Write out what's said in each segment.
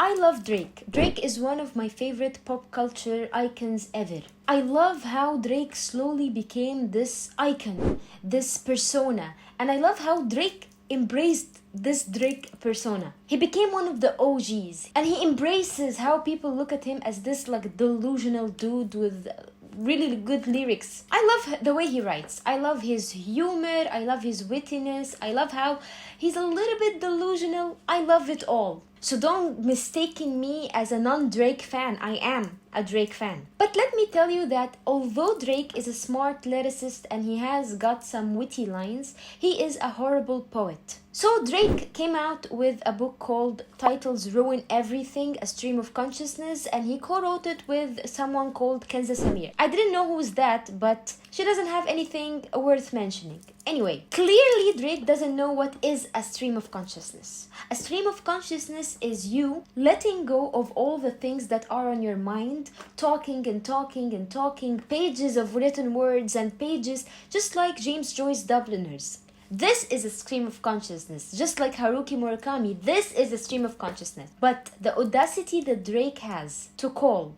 I love Drake. Drake is one of my favorite pop culture icons ever. I love how Drake slowly became this icon, this persona, and I love how Drake embraced this Drake persona. He became one of the OGs, and he embraces how people look at him as this like delusional dude with really good lyrics. I love the way he writes. I love his humor. I love his wittiness. I love how he's a little bit delusional. I love it all. So don't mistaken me as a non-Drake fan. I am a Drake fan. But let me tell you that although Drake is a smart lyricist and he has got some witty lines, he is a horrible poet. So Drake came out with a book called titles Ruin Everything, A Stream of Consciousness, and he co-wrote it with someone called Kenza Samir. I didn't know who's that, but she doesn't have anything worth mentioning. Anyway, clearly Drake doesn't know what is a stream of consciousness. A stream of consciousness is you letting go of all the things that are on your mind, talking and talking and talking, pages of written words and pages, just like James Joyce Dubliners. This is a stream of consciousness, just like Haruki Murakami. This is a stream of consciousness. But the audacity that Drake has to call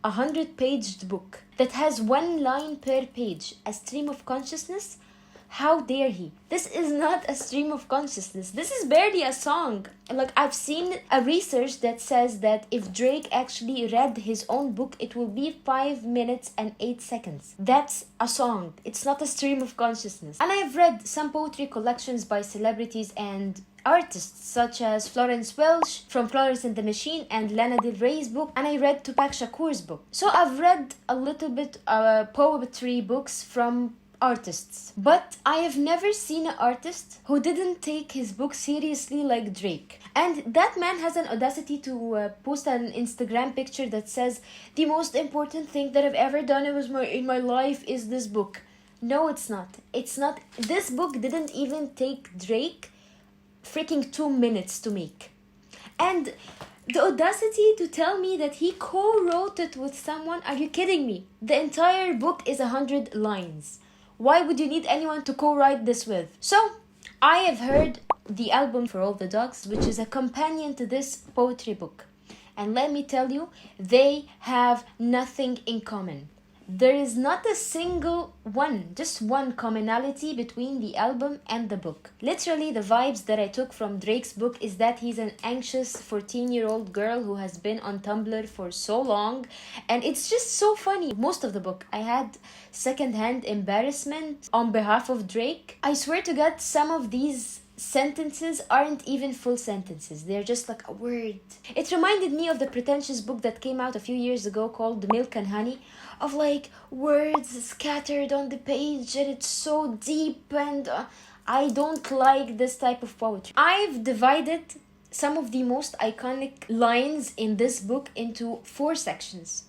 a 100-page book that has one line per page a stream of consciousness, how dare he? This is not a stream of consciousness. This is barely a song. Like, I've seen a research that says that if Drake actually read his own book, it will be 5 minutes and 8 seconds. That's a song. It's not a stream of consciousness. And I've read some poetry collections by celebrities and artists such as Florence Welch from Florence and the Machine and Lana Del Rey's book, and I read Tupac Shakur's book. So I've read a little bit poetry books from artists, but I have never seen an artist who didn't take his book seriously like Drake. And that man has an audacity to post an Instagram picture that says, the most important thing that I've ever done in my life is this book. No, it's not. It's not. This book didn't even take Drake freaking 2 minutes to make. And the audacity to tell me that he co-wrote it with someone, are you kidding me? The entire book is 100 lines. Why would you need anyone to co-write this with? So, I have heard the album For All the Dogs, which is a companion to this poetry book. And let me tell you, they have nothing in common. There is not a single one, just one commonality between the album and the book. Literally, the vibes that I took from Drake's book is that he's an anxious 14-year-old girl who has been on Tumblr for so long. And it's just so funny. Most of the book, I had secondhand embarrassment on behalf of Drake. I swear to God, some of these sentences aren't even full sentences. They're just like a word. It reminded me of the Pretentious book that came out a few years ago called Milk and Honey, of like words scattered on the page, and it's so deep, and I don't like this type of poetry. I've divided some of the most iconic lines in this book into 4 sections.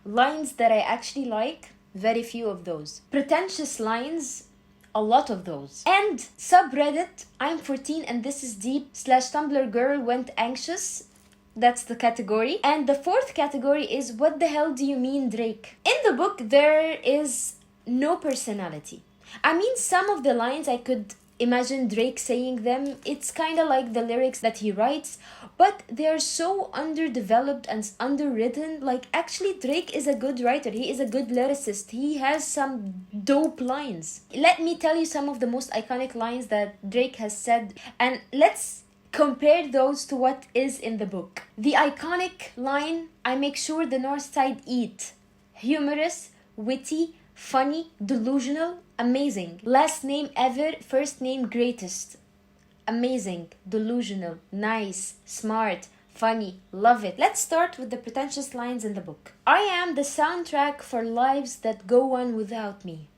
Lines that I actually like, very few of those. Pretentious lines, a lot of those. And subreddit, I'm 14 and this is deep / Tumblr girl went anxious. That's the category. And the 4th category is, what the hell do you mean, Drake? In the book, there is no personality. I mean, some of the lines I could imagine Drake saying them. It's kind of like the lyrics that he writes, but they're so underdeveloped and underwritten. Like, actually, Drake is a good writer. He is a good lyricist. He has some dope lines. Let me tell you some of the most iconic lines that Drake has said, and let's compare those to what is in the book. The iconic line, I make sure the North Side eat. Humorous, witty, funny, delusional, amazing. Last name ever, first name greatest. Amazing, delusional, nice, smart, funny, love it. Let's start with the pretentious lines in the book. I am the soundtrack for lives that go on without me.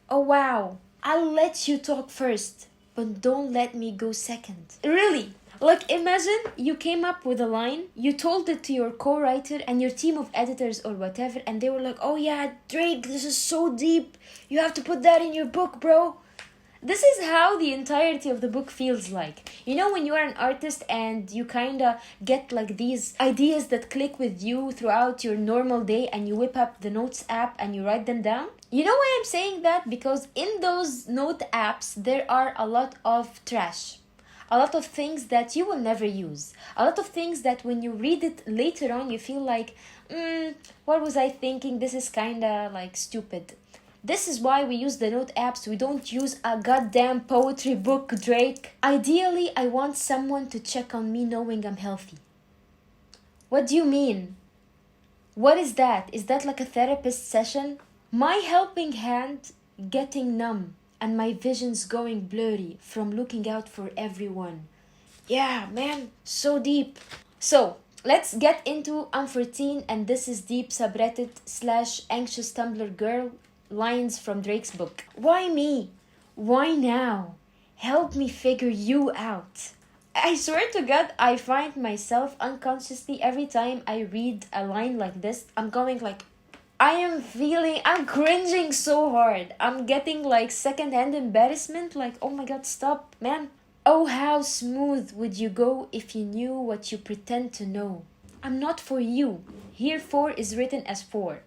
Oh wow, I'll let you talk first, but don't let me go second. Really? Like, imagine you came up with a line, you told it to your co-writer and your team of editors or whatever, and they were like, oh yeah, Drake, this is so deep. You have to put that in your book, bro. This is how the entirety of the book feels like. You know, when you are an artist and you kind of get like these ideas that click with you throughout your normal day, and you whip up the notes app and you write them down? You know why I'm saying that? Because in those note apps, there are a lot of trash. a lot of things that you will never use, a lot of things that when you read it later on you feel like, what was I thinking, this is kinda like stupid. This is why we use the note apps. We don't use a goddamn poetry book, Drake. Ideally, I want someone to check on me knowing I'm healthy. What do you mean? What is that? Is that like a therapist session? My helping hand getting numb and my visions going blurry from looking out for everyone. Yeah, man, so deep. So, let's get into I'm 14 and this is deep subreddit / anxious Tumblr girl lines from Drake's book. Why me? Why now? Help me figure you out. I swear to God, I find myself unconsciously every time I read a line like this, I'm going like, I'm cringing so hard. I'm getting like secondhand embarrassment, like, oh my God, stop, man. Oh, how smooth would you go if you knew what you pretend to know. I'm not for you. Here 4 is written as 4.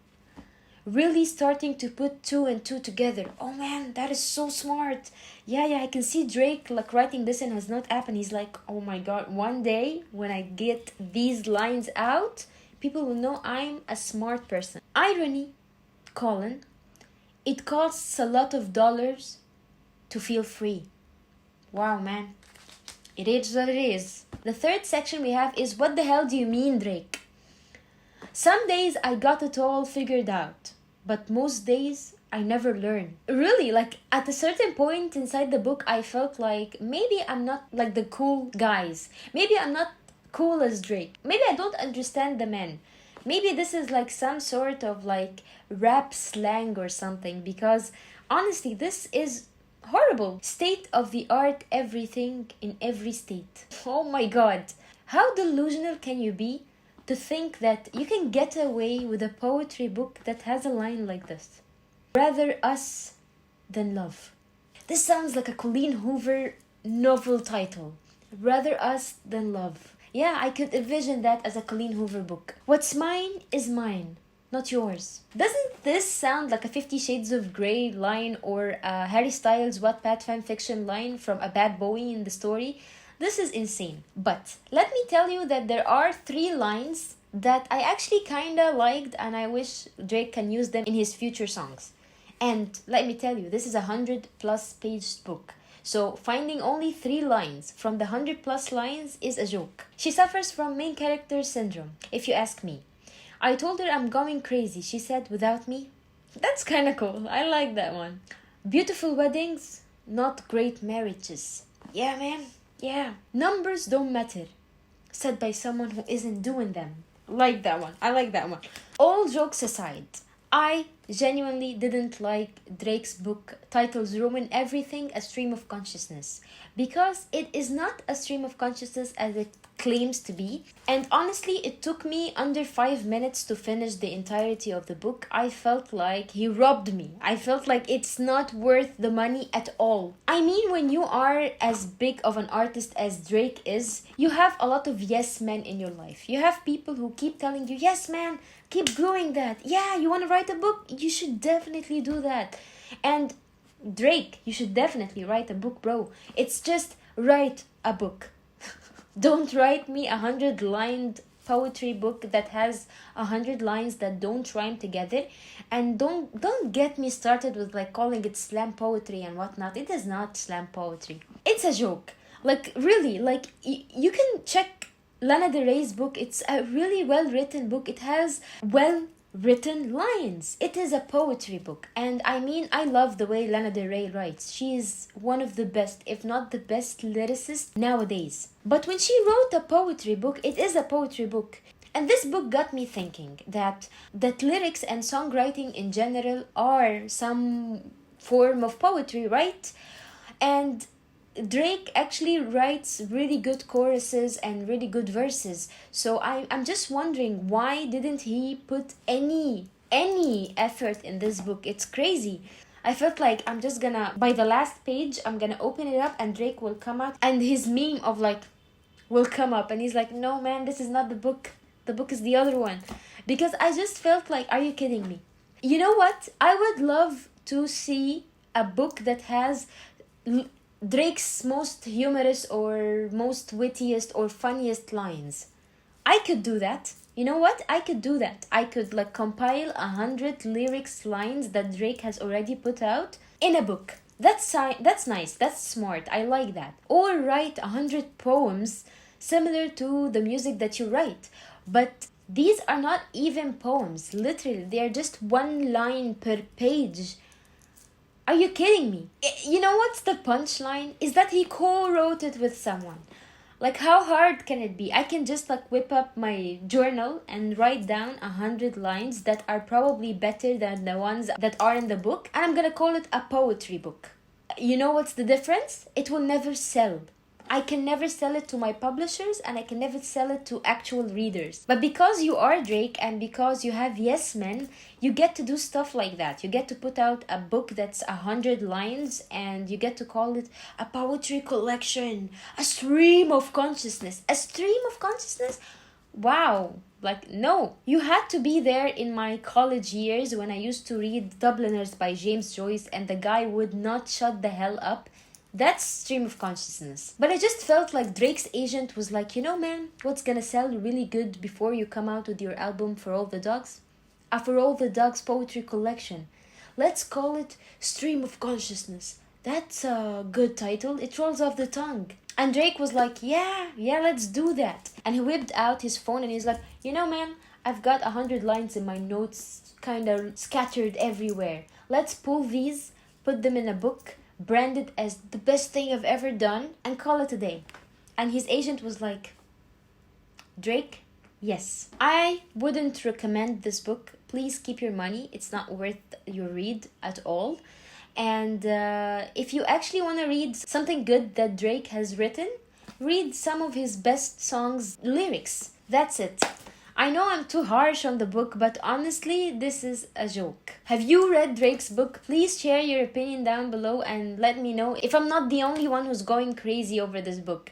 Really starting to put 2 and 2 together. Oh man, that is so smart. Yeah, I can see Drake like writing this in his note app and he's like, oh my God, one day when I get these lines out, people will know I'm a smart person. Irony, colon, it costs a lot of dollars to feel free. Wow, man. It is what it is. The third section we have is, what the hell do you mean, Drake? Some days I got it all figured out, but most days I never learn. Really, like at a certain point inside the book, I felt like maybe I'm not like the cool guys. Maybe I'm not cool as Drake. Maybe I don't understand the men. Maybe this is like some sort of like rap slang or something, because honestly, this is horrible. State of the art, everything in every state. Oh my God. How delusional can you be to think that you can get away with a poetry book that has a line like this? Rather us than love. This sounds like a Colleen Hoover novel title. Rather us than love. Yeah, I could envision that as a Colleen Hoover book. What's mine is mine, not yours. Doesn't this sound like a 50 Shades of Grey line or a Harry Styles Wattpad fanfiction line from a Bad Boy in the story? This is insane. But let me tell you that there are 3 lines that I actually kinda liked and I wish Drake can use them in his future songs. And let me tell you, this is a 100+ page book. So finding only 3 lines from the 100+ lines is a joke. She suffers from main character syndrome, if you ask me. I told her I'm going crazy. She said, without me? That's kinda cool. I like that one. Beautiful weddings, not great marriages. Yeah, man. Yeah. Numbers don't matter. Said by someone who isn't doing them. Like that one. I like that one. All jokes aside, I genuinely didn't like Drake's book titled Ruin Everything, a Stream of Consciousness, because it is not a stream of consciousness as it claims to be. And honestly, it took me under 5 minutes to finish the entirety of the book. I felt like he robbed me. I felt like it's not worth the money at all. I mean, when you are as big of an artist as Drake is, you have a lot of yes men in your life. You have people who keep telling you, yes man, keep doing that. Yeah, you want to write a book? You should definitely do that. And Drake, you should definitely write a book, bro. It's just write a book. Don't write me 100-lined poetry book that has 100 lines that don't rhyme together. And don't get me started with like calling it slam poetry and whatnot. It is not slam poetry. It's a joke. Like really, like you can check Lana Del Rey's book. It's a really well-written book. It has well-written lines. It is a poetry book. And I mean, I love the way Lana Del Rey writes. She is one of the best, if not the best lyricist nowadays. But when she wrote a poetry book, it is a poetry book. And this book got me thinking that lyrics and songwriting in general are some form of poetry, right? And Drake actually writes really good choruses and really good verses. So I'm just wondering, why didn't he put any effort in this book? It's crazy. I felt like I'm just gonna, by the last page, I'm gonna open it up and Drake will come out and his meme of like will come up and he's like, no man, this is not the book. The book is the other one. Because I just felt like, are you kidding me? You know what? I would love to see a book that has Drake's most humorous or most wittiest or funniest lines. I could do that. You know what? I could do that. I could like compile 100 lyrics lines that Drake has already put out in a book. That's nice. That's smart. I like that. Or write 100 poems similar to the music that you write. But these are not even poems. Literally, they are just one line per page. Are you kidding me? You know what's the punchline? Is that he co-wrote it with someone. Like, how hard can it be? I can just like whip up my journal and write down 100 lines that are probably better than the ones that are in the book, and I'm gonna call it a poetry book. You know what's the difference? It will never sell. I can never sell it to my publishers, and I can never sell it to actual readers. But because you are Drake and because you have yes men, you get to do stuff like that. You get to put out a book that's 100 lines and you get to call it a poetry collection, a stream of consciousness. A stream of consciousness? Wow. Like, no. You had to be there in my college years when I used to read Dubliners by James Joyce and the guy would not shut the hell up. That's stream of consciousness. But I just felt like Drake's agent was like, you know, man, what's gonna sell really good before you come out with your album For All the Dogs? For All the Dogs poetry collection. Let's call it Stream of Consciousness. That's a good title. It rolls off the tongue. And Drake was like, yeah, let's do that. And he whipped out his phone and he's like, you know, man, I've got 100 lines in my notes kind of scattered everywhere. Let's pull these, put them in a book, brand it as the best thing I've ever done, and call it a day. And his agent was like, Drake, yes, I wouldn't recommend this book. Please keep your money. It's not worth your read at all. And if you actually want to read something good that Drake has written, read some of his best songs lyrics. That's it. I know I'm too harsh on the book, but honestly, this is a joke. Have you read Drake's book? Please share your opinion down below and let me know if I'm not the only one who's going crazy over this book.